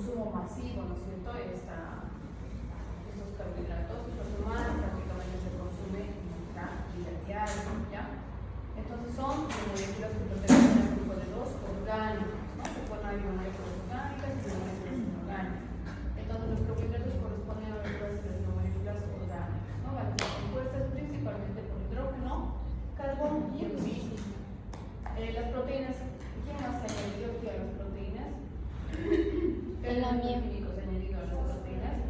consumo masivo, ¿no es cierto?, estos carbohidratos. Los humanos prácticamente se consumen en nuestra vida diaria, ¿ya? Entonces son moléculas que pertenecen al grupo de los orgánicos, ¿no? Se pueden haber moléculas orgánicas y moléculas inorgánicas. Entonces los carbohidratos corresponden a las moléculas orgánicas, ¿no? Van a ser compuestas principalmente por hidrógeno, carbón y oxígeno. Las proteínas, ¿quién más se ha añadido aquí a las proteínas? ¿Qué elementos químicos se han añadido a las proteínas?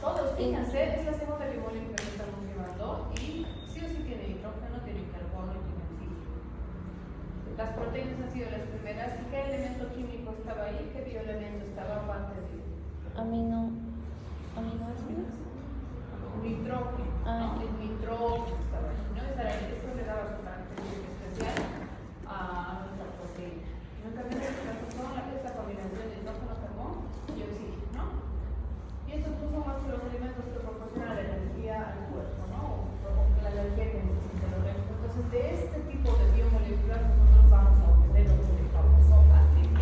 Todos, fíjense, es la segunda molécula que estamos llevando y sí o sí tiene hidrógeno, tiene carbono y tiene oxígeno. Las proteínas han sido las primeras. ¿Y qué elemento químico estaba ahí? ¿Qué bioelemento estaba aparte de aminoácidos? Nitrógeno, ¿no? El nitrógeno estaba ahí, ¿no? Esto le daba su característica especial a nuestra proteína. En cambio, esta combinación de hidrógeno, carbón y oxígeno, ¿no? Y estos no son más que los elementos que proporcionan la energía al cuerpo, ¿no? O la energía que necesita el organismo. Entonces, de este tipo de biomoléculas nosotros vamos a obtener lo que es el famoso ATP,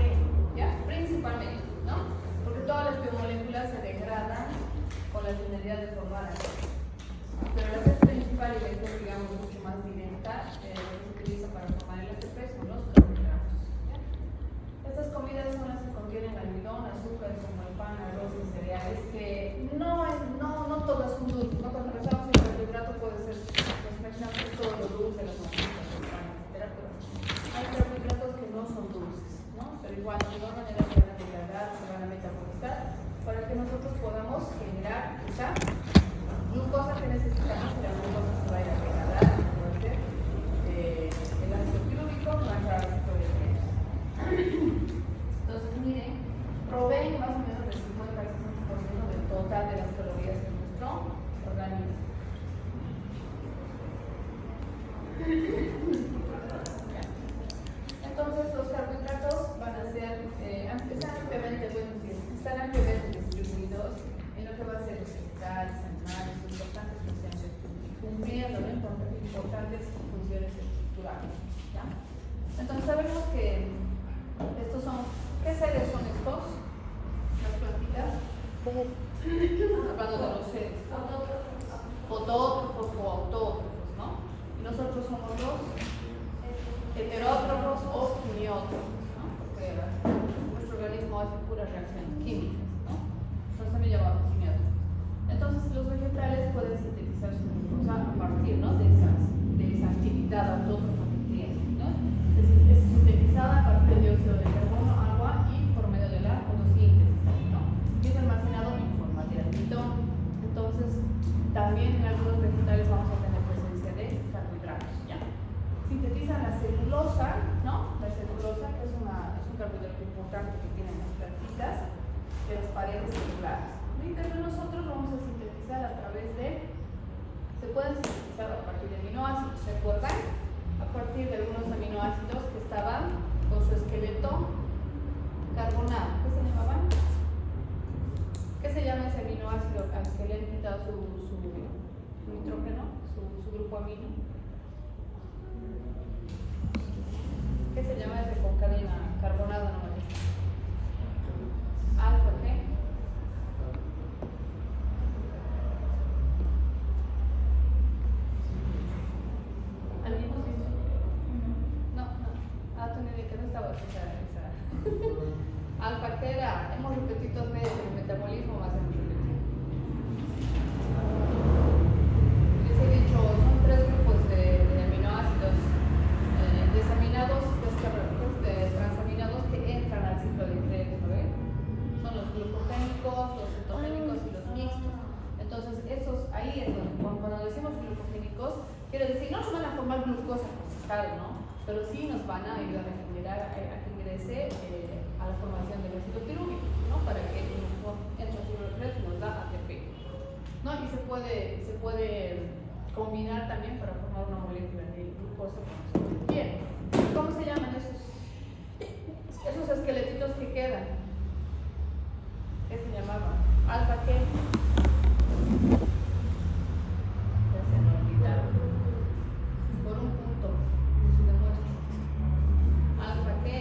¿ya? Principalmente, ¿no? Porque todas las biomoléculas se degradan con la finalidad de formar ATP. Pero la base principal y la que digamos mucho más directa que se utiliza para formar el ATP son los carbohidratos, ¿ya? Estas comidas son las que contienen almidón, azúcar, como el pan, arroz y cereales, que no todas son dulces, ¿no? Cuando pensamos en carbohidrato puede ser, pues imaginamos todo lo dulce, las manzanas, el pan, etc. Pero hay carbohidratos que no son dulces, ¿no? Pero igual, de igual manera se van a degradar, se van a metabolizar, para que nosotros podamos generar esa glucosa que necesitamos, y la glucosa se va a ir a degradar, puede ser el ácido pirúvico más el ácido de Entonces, miren, proveen más o menos del 50 al 60% del total de las calorías de nuestro organismo. Entonces, los carbohidratos van a ser, están ampliamente distribuidos en lo que va a ser los vegetales, animales, lo importante es que sean cumpliendo importantes funciones estructurales, ¿ya? Entonces, sabemos que estos son, ¿qué seres son estos? Las plantitas. Hablando de los seres. Fotótrofos o autótrofos, ¿no? Y nosotros somos los heterótrofos o quimiótrofos, ¿no? Porque nuestro organismo hace puras reacciones químicas, ¿no? Entonces también llamamos quimiótrofos. Entonces los vegetales pueden sintetizar su glucosa a partir, ¿no?, de esa actividad autótrofa que tienen, ¿no? Es sintetizada a partir de dióxido de carbono, agua y por medio de la fotosíntesis, ¿no? Y es almacenado en forma de almidón. Entonces también en algunos vegetales vamos a tener presencia de carbohidratos, ¿ya? Sintetizan la celulosa, ¿no? La celulosa es un carbohidrato importante que tienen las plantitas de las paredes celulares. Y también nosotros vamos a sintetizar a través de, se pueden sintetizar a partir de aminoácidos, ¿se acuerdan? A partir de algunos aminoácidos que estaban con su esqueleto carbonado. ¿Qué se llamaban? ¿Qué se llama ese aminoácido al que le han quitado su nitrógeno, su grupo amino? ¿Qué se llama ese con cadena carbonado nuevamente? Alfa, ¿qué? Que no estaba esa alfa, que era, hemos repetido dos veces el metabolismo más hemos repetido. Les he dicho, son tres grupos de aminoácidos desaminados, transaminados que entran al ciclo de Krebs, ¿no ven? Son los glucogénicos, los cetogénicos y los mixtos. Entonces, esos ahí es donde, cuando decimos glucogénicos, quiere decir, no nos van a formar glucosa como tal, ¿no? Pero sí nos van a ayudar a generar, a que ingrese a la formación del ácido pirúvico, ¿no? Para que entre el ciclo de Krebs nos da ATP, ¿no? Y se puede combinar también para formar una molécula de glucosa como se quiere. ¿Cómo se llaman esos esqueletitos que quedan? ¿Qué se llamaban? ¿Alfa qué? Ya se me olvidaron. Por un punto, si demuestro. ¿Alfa qué?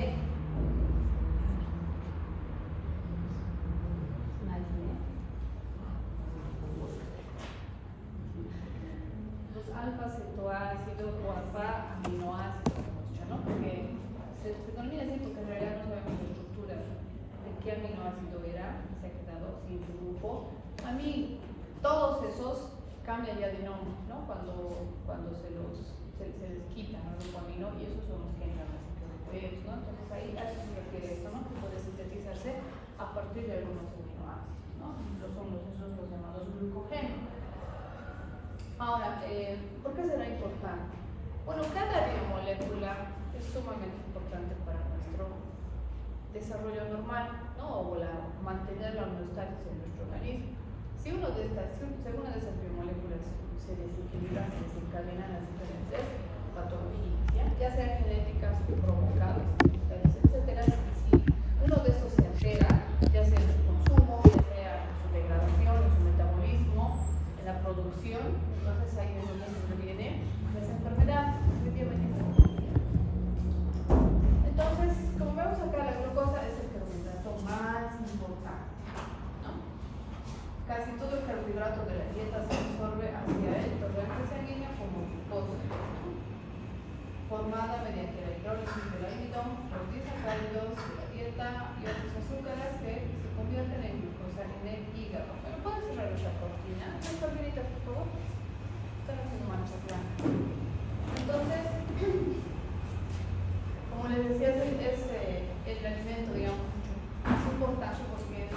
aminoácidos o alfa aminoácidos, ¿no? Porque se denomina así porque en realidad no sabemos la estructura de qué aminoácido era, se ha quedado sin su grupo. A mí, todos esos cambian ya de nombre, ¿no? Cuando se les quita, ¿no? El grupo amino, y esos son los que entran así que ellos, ¿no? Entonces ahí a eso se refiere esto, ¿no? Que puede sintetizarse a partir de algunos aminoácidos, ¿no? Esos los llamados glucógenos. Ahora, ¿por qué será importante? Bueno, cada biomolécula es sumamente importante para nuestro desarrollo normal, ¿no? O mantener la homeostasis en nuestro organismo. Si alguna de esas biomoléculas se desequilibra, se desencadenan las diferentes patologías, ya sean genéticas provocadas, etcétera. Si uno de estos se altera, ya sea en su consumo, ya sea en su degradación, en su metabolismo, en la producción, entonces ahí es donde se previene esa enfermedad, efectivamente. Entonces, como vemos acá, la glucosa es el carbohidrato más importante, ¿no? Casi todo el carbohidrato de la dieta se absorbe hacia el torrente sanguíneo como glucosa, formada mediante la hidrólisis del almidón, los disacáridos de la dieta y otros azúcares que se convierten en glucosa en el hígado. ¿Me pueden cerrar esa cortina? ¿Unas cortinitas, por favor? Están haciendo manchas blancas. Entonces, como les decía, es el alimento, digamos, es importante porque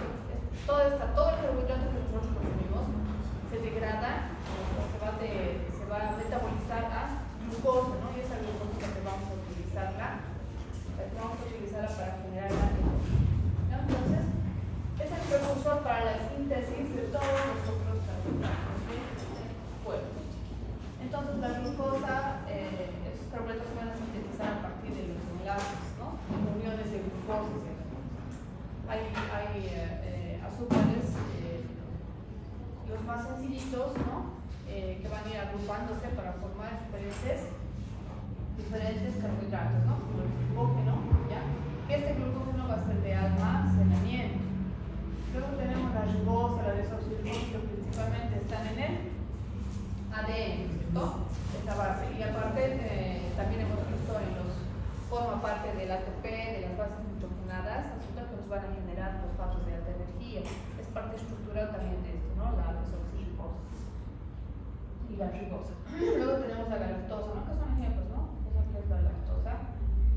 todo el carbohidrato que nosotros consumimos se degrada o se va a metabolizar a glucosa, ¿no? Y esa glucosa que vamos a utilizarla para generar la energía, ¿no? Entonces, es el precursor para la síntesis de todos los otros carbohidratos del cuerpo. Entonces, la glucosa, esos carbohidratos se van a sintetizar a partir de los enlaces, ¿no? En uniones de glucosa. Hay azúcares, los más sencillitos, ¿no? Que van a ir agrupándose para formar diferentes carbohidratos, ¿no? Como el glucógeno, ¿ya? Y este glucógeno va a ser de almacenamiento. Luego tenemos la ribosa, la desoxirribosa, que principalmente están en el ADN, ¿cierto? Esta base. Y aparte, también hemos visto forma parte del ATP, de las bases nitrogenadas, azúcar que nos van a generar fosfatos de alta energía. Es parte estructural también de esto, ¿no? La desoxirribosa y la ribosa. Luego tenemos la galactosa, ¿no? Que son ejemplos, ¿no? Esa que es la lactosa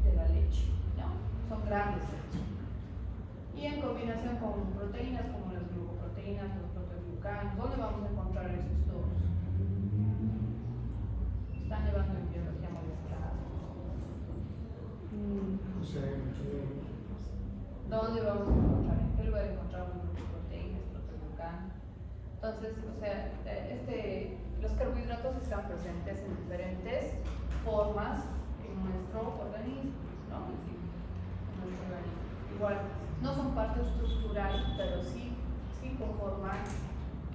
de la leche, ¿no? Son grandes. Y en combinación con proteínas como las glucoproteínas, los proteoglucanos, ¿dónde vamos a encontrar esos dos? Están llevando en biología molecular. ¿Dónde vamos a encontrar? ¿En qué lugar encontramos glucoproteínas, proteoglucanos? Entonces, o sea, los carbohidratos están presentes en diferentes formas en nuestro organismo, ¿no? En nuestro organismo. Igual, no son parte estructural, pero sí conforman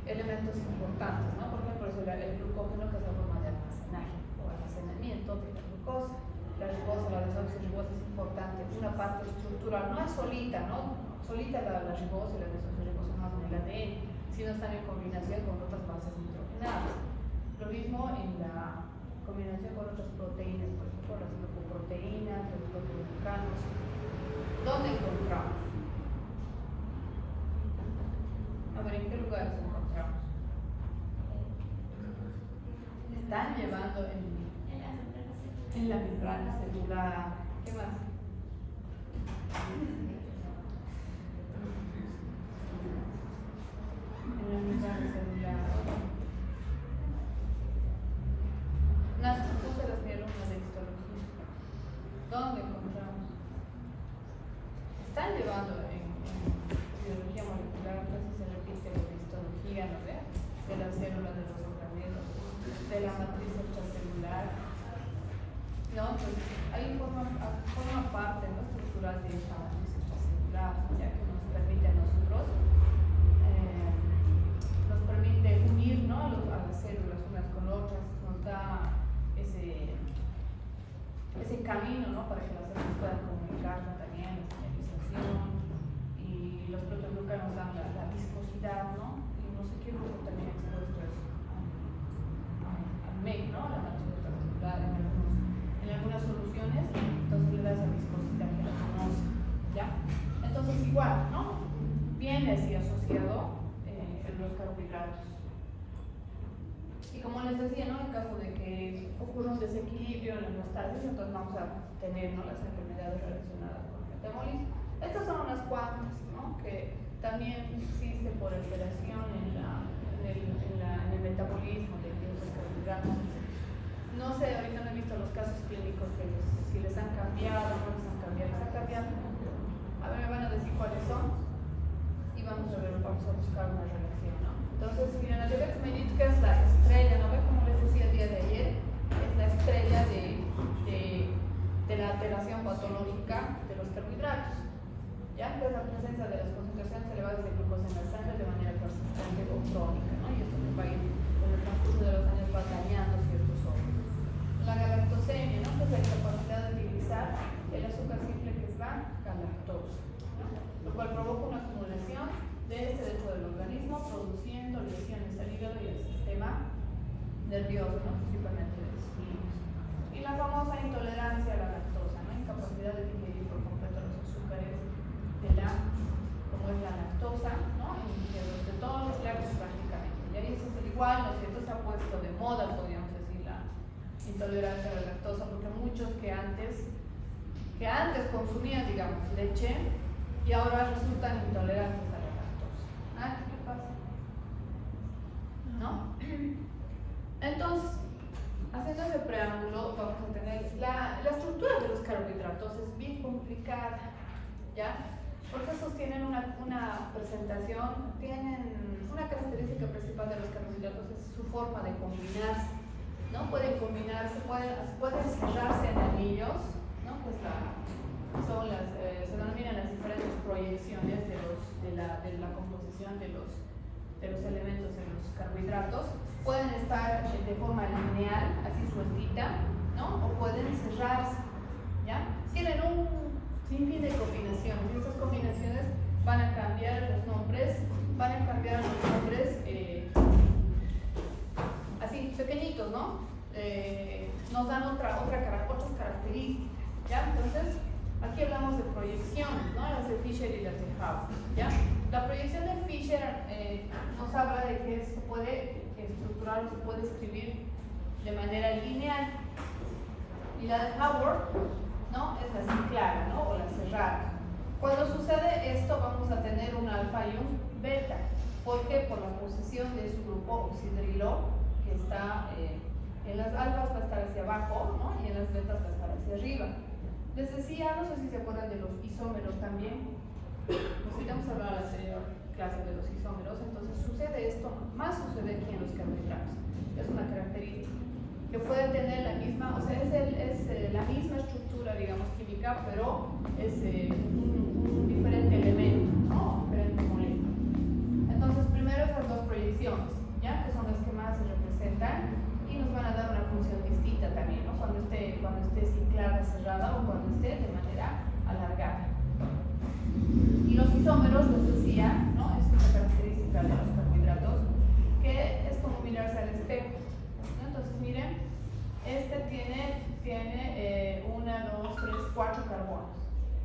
elementos importantes, ¿no? Por ejemplo, el glucógeno, que es la forma de almacenaje o almacenamiento de la glucosa. La ribosa, la desoxirribosa es importante, una parte estructural, no es solita, ¿no? Solita la ribosa y la desoxirribosa más en el ADN, sino están en combinación con otras bases nitrogenadas. Lo mismo en la combinación con otras proteínas, por ejemplo, las glucoproteínas, los proteoglucanos. ¿Dónde encontramos? A ver, ¿en qué lugares encontramos? Están llevando en la membrana celular. ¿Qué más? En la membrana celular. Puse las mi alumna de histología. ¿Dónde encontramos? Están llevando en biología molecular, entonces se repite lo de histología, ¿no ve? De las células de los organelos, de la matriz extracelular, ¿no? Entonces ahí forma parte, ¿no? Estructural de esta matriz extracelular, ya que nos permite a nosotros, nos permite unir, ¿no? a las células unas con otras, nos da ese camino, ¿no? Para que las células puedan comunicarse también, la señalización, y los proteoglucanos dan la viscosidad, ¿no? Y no sé qué grupo también expuesto es al MEC, ¿no? La matriz extracelular. igual, ¿no? Viene así asociado los carbohidratos. Y como les decía, ¿no? En caso de que ocurra un desequilibrio en la homeostasis, entonces vamos a tener, ¿no?, las enfermedades relacionadas con el metabolismo. Estas son unas cuantas, ¿no?, que también existen por alteración en el metabolismo de los carbohidratos. No sé, ahorita no he visto los casos clínicos que si les han cambiado, no les han cambiado, les han cambiado. A ver, me van a decir cuáles son y vamos a buscar una relación, ¿no? Entonces, miren, la diabetes mellitus es la estrella, ¿no? Como les decía el día de ayer, es la estrella de la alteración patológica de los carbohidratos. ¿Ya? Que es la presencia de las concentraciones elevadas de glucosa en la sangre de manera persistente o crónica, ¿no? Y esto va a ir con el transcurso de los años va dañando ciertos órganos. La galactosemia, ¿no?, que es la incapacidad de utilizar el azúcar simple que es la galactosa, ¿no?, lo cual provoca una acumulación de este dentro del organismo, produciendo lesiones al hígado y al sistema nervioso, ¿no?, principalmente de los niños. Y la famosa intolerancia a la lactosa, ¿no?, incapacidad de digerir por completo los azúcares como es la lactosa, ¿no?, de todos los lácteos prácticamente. Y ahí eso es igual, ¿no es cierto?, se ha puesto de moda, podríamos decir, la intolerancia a la lactosa, porque muchos que antes consumían, digamos, leche y ahora resultan intolerantes a la lactosa. ¿Qué pasa? ¿No? Entonces, haciendo ese preámbulo, vamos a tener la estructura de los carbohidratos es bien complicada, ¿ya? Porque estos tienen una presentación, tienen una característica principal de los carbohidratos, es su forma de combinarse, ¿no? Pueden combinarse, pueden cerrarse en anillos, ¿no?, pues se denominan las diferentes proyecciones de la composición de los elementos de los carbohidratos. Pueden estar de forma lineal, así sueltita, ¿no?, o pueden cerrarse, ¿ya? Tienen un sinfín de combinaciones, y estas combinaciones van a cambiar los nombres, así pequeñitos, ¿no? Nos dan otras características, ¿ya? Entonces, aquí hablamos de proyecciones, ¿no?, las de Fisher y las de Howe, ¿ya? La proyección de Fisher nos habla de que se puede estructurar o se puede escribir de manera lineal, y la de Howard, ¿no?, es así clara, ¿no?, o la cerrada. Cuando sucede esto, vamos a tener un alfa y un beta. ¿Por qué? Por la posición de su grupo oxidrilo, que está en las alfas va a estar hacia abajo, ¿no?, y en las betas va a estar hacia arriba. Les decía, no sé si se acuerdan de los isómeros también. Nos quitamos a hablar en la anterior clase de los isómeros. Entonces sucede esto, más sucede aquí en los carbohidratos. Es una característica que puede tener la misma, o sea, es la misma estructura, digamos, química, pero es un diferente elemento, ¿no?, diferente molécula. Entonces, primero esas dos proyecciones, ¿ya?, que son las que más se representan y nos van a dar una función distinta también, ¿no?, cuando esté ciclada, cerrada, o cuando esté de manera alargada. Y los isómeros, les decía, ¿no?, es una característica de los carbohidratos que es como mirarse al espejo, ¿no? Entonces, miren, este tiene 1, 2, 3, 4 carbonos,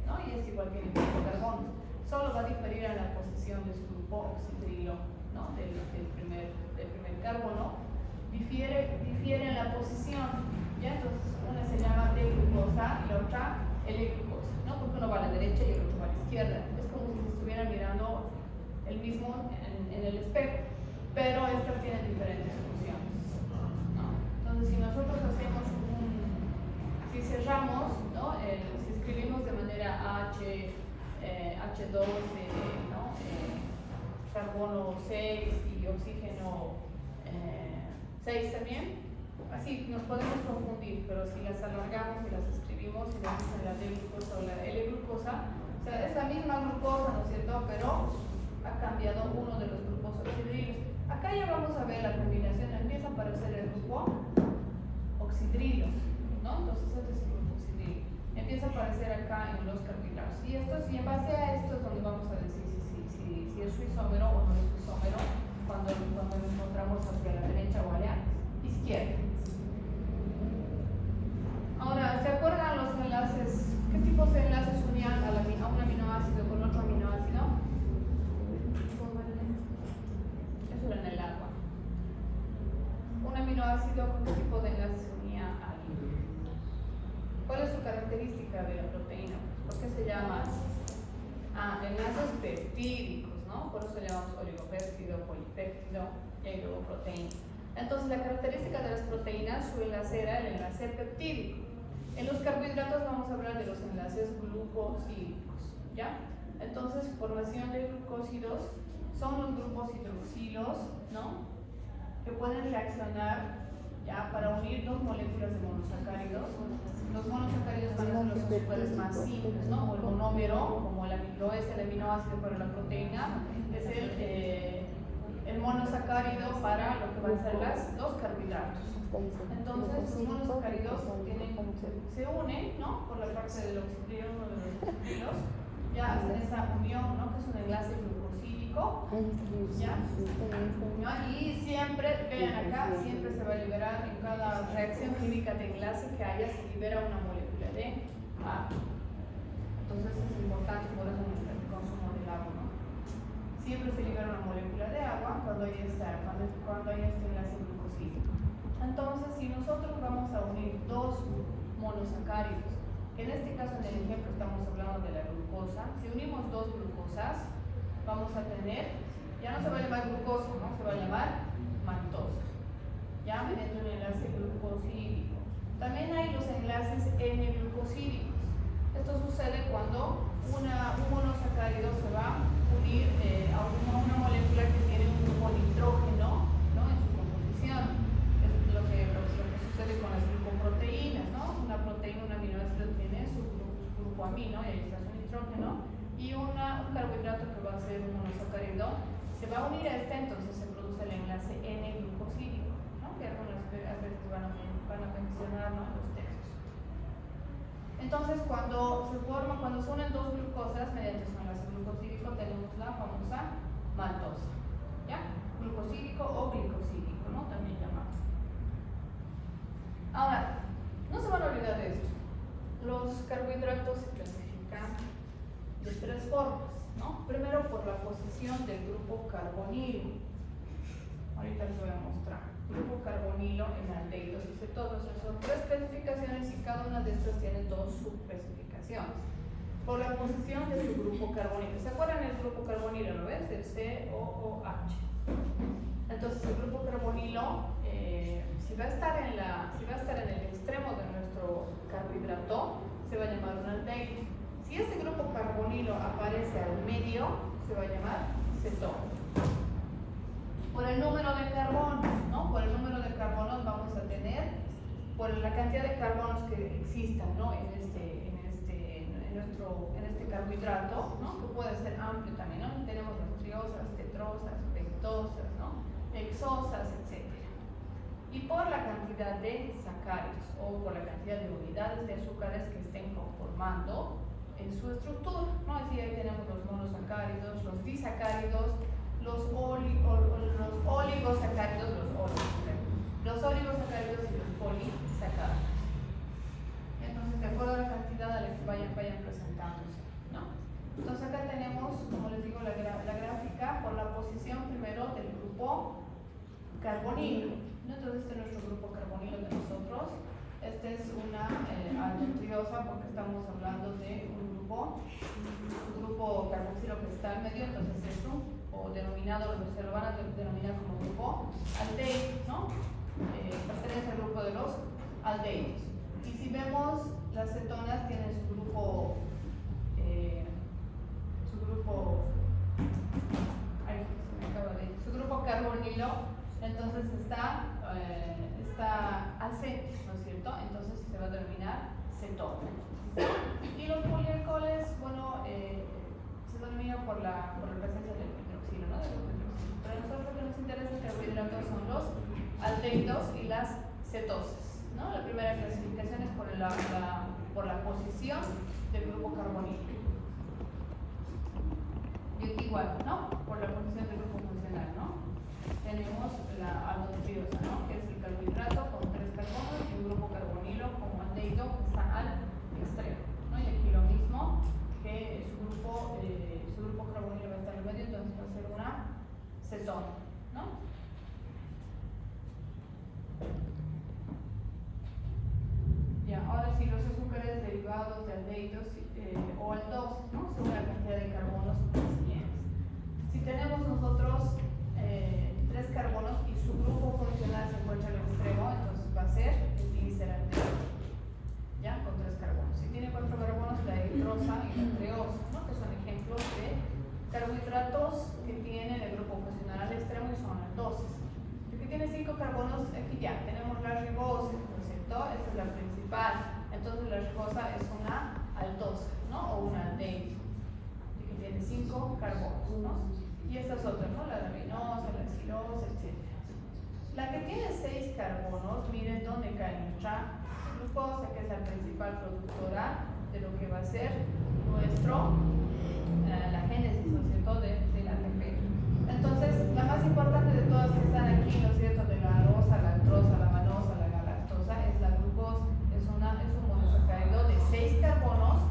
¿no?, y es igual que el 4 carbonos. Solo va a diferir en la posición de su grupo oxidrilo, ¿no?, del primer carbono. Difiere en la posición, ¿ya? Entonces, una se llama D-glucosa y la otra L-glucosa, ¿no?, porque uno va a la derecha y el otro va a la izquierda. Es como si se estuvieran mirando el mismo en el espejo, pero estas tienen diferentes funciones, ¿no? Entonces, si nosotros hacemos si cerramos, ¿no?, si escribimos de manera H2, ¿no?, carbono 6 y oxígeno 6 también, así nos podemos confundir, pero si las alargamos y las escribimos y las dicen la D-glucosa o la L-glucosa, o sea, es la misma glucosa, ¿no es cierto?, pero ha cambiado uno de los grupos oxidrilos. Acá ya vamos a ver la combinación, empieza a aparecer el grupo oxidrilo, ¿no? Entonces este es el grupo oxidrilo. Empieza a aparecer acá en los carbohidratos. Y en base a esto es donde vamos a decir si es su isómero o no es su isómero, cuando lo encontramos hacia la derecha o a la izquierda. Ahora, ¿se acuerdan los enlaces? ¿Qué tipos de enlaces unían a un aminoácido con otro aminoácido? de la proteína. ¿Por qué se llama? Enlaces peptídicos, ¿no? Por eso le llamamos oligopéptido, polipéptido y luego proteína. Entonces, la característica de las proteínas, su enlace era el enlace peptídico. En los carbohidratos vamos a hablar de los enlaces glucosídicos, ¿ya? Entonces, formación de glucósidos son los grupos hidroxilos, ¿no? Que pueden reaccionar ya para unir dos moléculas de monosacáridos. Los monosacáridos van a ser los azúcares más simples, ¿no? O el monómero, como lo es el aminoácido para la proteína, es el monosacárido para lo que van a ser los carbohidratos. Entonces, los monosacáridos se unen, ¿no? Por la parte del oxidrilo, uno de los oxidrilos, ya hacen esa unión, ¿no? Que es un enlace glucosídico, ¿ya? ¿No? Y siempre, vean acá, siempre se va a liberar en cada reacción química de enlace que haya, se libera una molécula de agua. Entonces es importante por eso el consumo del agua, ¿no? Siempre se libera una molécula de agua cuando hay este enlace glucosídico. Entonces, si nosotros vamos a unir dos monosacáridos, que en este caso en el ejemplo estamos hablando de la glucosa, si unimos dos glucosas, vamos a tener, ya no se va a llamar glucosa, ¿no? Se va a llamar maltosa, ya mediante un enlace glucosídico. También hay los enlaces N-glucosídicos. Esto sucede cuando un monosacárido se va a unir a una molécula que tiene un grupo nitrógeno, ¿no? En su composición. Es lo que sucede con las glucoproteínas, ¿no? Una proteína, un aminoácido tiene su grupo amino, y ahí está su nitrógeno, y un carbohidrato que va a ser un monosacárido se va a unir a este, entonces se produce el enlace N-glucosídico, ¿no? Que algunas veces van a mencionar, ¿no? Los textos. Entonces, cuando se unen dos glucosas mediante su enlace glucosídico, tenemos la famosa maltosa, ¿ya? Glucosídico o glicosídico, ¿no? También llamado. Ahora, no se van a olvidar de esto. Los carbohidratos se clasifican de tres formas, ¿no? Primero, por la posición del grupo carbonilo. Ahorita les voy a mostrar. Grupo carbonilo en aldehídos y cetosos. Son tres especificaciones y cada una de estas tiene dos subespecificaciones. Por la posición de su grupo carbonilo. ¿Se acuerdan del grupo carbonilo? ¿Lo ves? El COOH. Entonces, el grupo carbonilo, si va a estar en el extremo de nuestro carbohidrato, se va a llamar un aldehído. Si este grupo carbonilo aparece al medio, se va a llamar cetona. Por el número de carbonos, ¿no? Por el número de carbonos vamos a tener, por la cantidad de carbonos que existan, ¿no? En este carbohidrato, ¿no? Que puede ser amplio también, ¿no? Tenemos las triosas, tetrosas, pentosas, ¿no? Hexosas, etc. Y por la cantidad de sacáridos o por la cantidad de unidades de azúcares que estén conformando en su estructura, ¿no? Así ahí tenemos los monosacáridos, los disacáridos, los oligosacáridos, los oligosacáridos y los polisacáridos. Entonces, de acuerdo a la cantidad a la que vayan presentándose, ¿no? Entonces, acá tenemos, como les digo, la gráfica por la posición primero del grupo carbonilo, ¿no? Entonces, este es nuestro grupo carbonilo de nosotros. Este es una aldotriosa porque estamos hablando de un grupo carboxilo que está al medio, entonces es denominado, se lo van a denominar como grupo aldehído, ¿no? Pertenece al grupo de los aldehídos. Y si vemos, las cetonas tienen su grupo carbonilo, entonces está al centro, ¿no es cierto? Entonces se va a denominar cetona. Y los polialcoholes, bueno, se denominan por la presencia del hidroxilo, ¿no? Pero a nosotros lo que nos interesa es que los carbohidratos son los aldehídos y las cetosas, ¿no? La primera clasificación es por la posición del grupo carbonilo. Y aquí igual, ¿no? Por la posición del grupo funcional, ¿no? Tenemos la aldotriosa, ¿no? Que es el carbohidrato con 3 carbonos y un grupo carbonilo como aldehído que está al extremo, ¿no? Y aquí lo mismo, que su grupo carbonilo va a estar en medio, entonces va a ser una cetona, ¿no? Ya, ahora sí, los azúcares derivados de aldehídos carbohidratos que tienen el grupo funcional al extremo y son aldoses. El que tiene 5 carbonos, aquí ya tenemos la ribosa, ¿no es cierto? Esta es la principal. Entonces la ribosa es una aldosa, ¿no? O una aldehído, que tiene 5 carbonos, ¿no? Y estas otras, ¿no? La aminosa, la silosa, etc. La que tiene 6 carbonos, miren dónde cae nuestra glucosa, que es la principal productora de lo que va a ser la génesis, ¿no es cierto?, del ATP. Entonces, la más importante de todas que están aquí, ¿no es cierto?, de la arosa, la lactosa, la manosa, la galactosa, es la glucosa. Es un monosacárido de 6 carbonos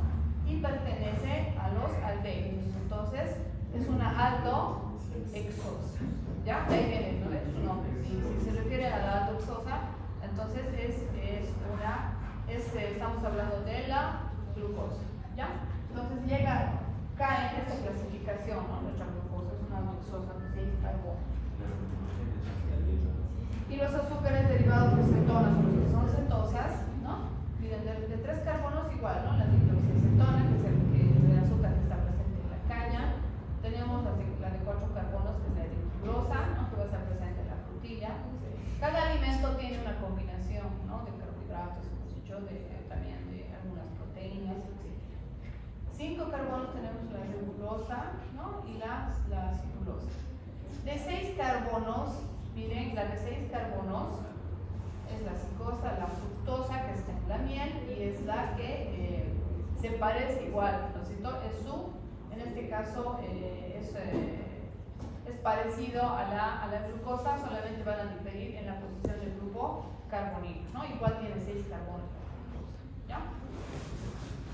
y pertenece a los aldehídos. Entonces, es una aldohexosa. ¿Ya? Ahí viene, ¿no? Es su nombre. Si se refiere a la aldohexosa, entonces estamos hablando de la glucosa. ¿Ya? Entonces cae en esta clasificación, ¿no? Nuestra glucosa es una aldohexosa de 6 carbonos. Y los azúcares derivados de cetonas, los que son cetosas, ¿no? Miren, de 3 carbonos igual, ¿no? La dihidroxiacetona, que es el azúcar que está presente en la caña. Tenemos la de 4 carbonos, que es la dihidrosa, ¿no? Que va a estar presente en la frutilla. Cada alimento tiene una combinación, ¿no? De carbohidratos, hemos dicho, también de algunas proteínas, etc. 5 carbonos tenemos la ribosa, ¿no? Y la celulosa. De 6 carbonos, miren, la de 6 carbonos es la cicosa, la fructosa, que está en la miel, y es la que se parece igual, ¿no es cierto? En este caso, es parecido a la glucosa, solamente van a diferir en la posición del grupo carbonilo, ¿no? Igual tiene 6 carbonos la fructosa, ¿ya?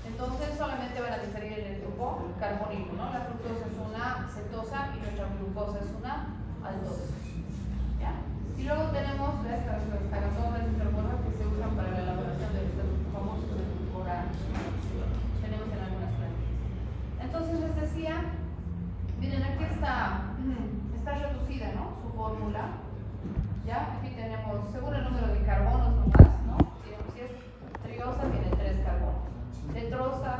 Entonces solamente van a diferir en el grupo carbonilo, ¿no? La fructosa es una cetosa y nuestra glucosa es una aldosa, ¿ya? Y luego tenemos estas carbonas y carbonos que se usan para la elaboración de estos famosos edulcorantes, ¿no? Tenemos en algunas plantas. Entonces les decía, miren, aquí está reducida, ¿no? Su fórmula, ¿ya? Aquí tenemos, según el número de carbonos nomás, ¿no? Si es triosa tiene 3 carbonos, tetrosa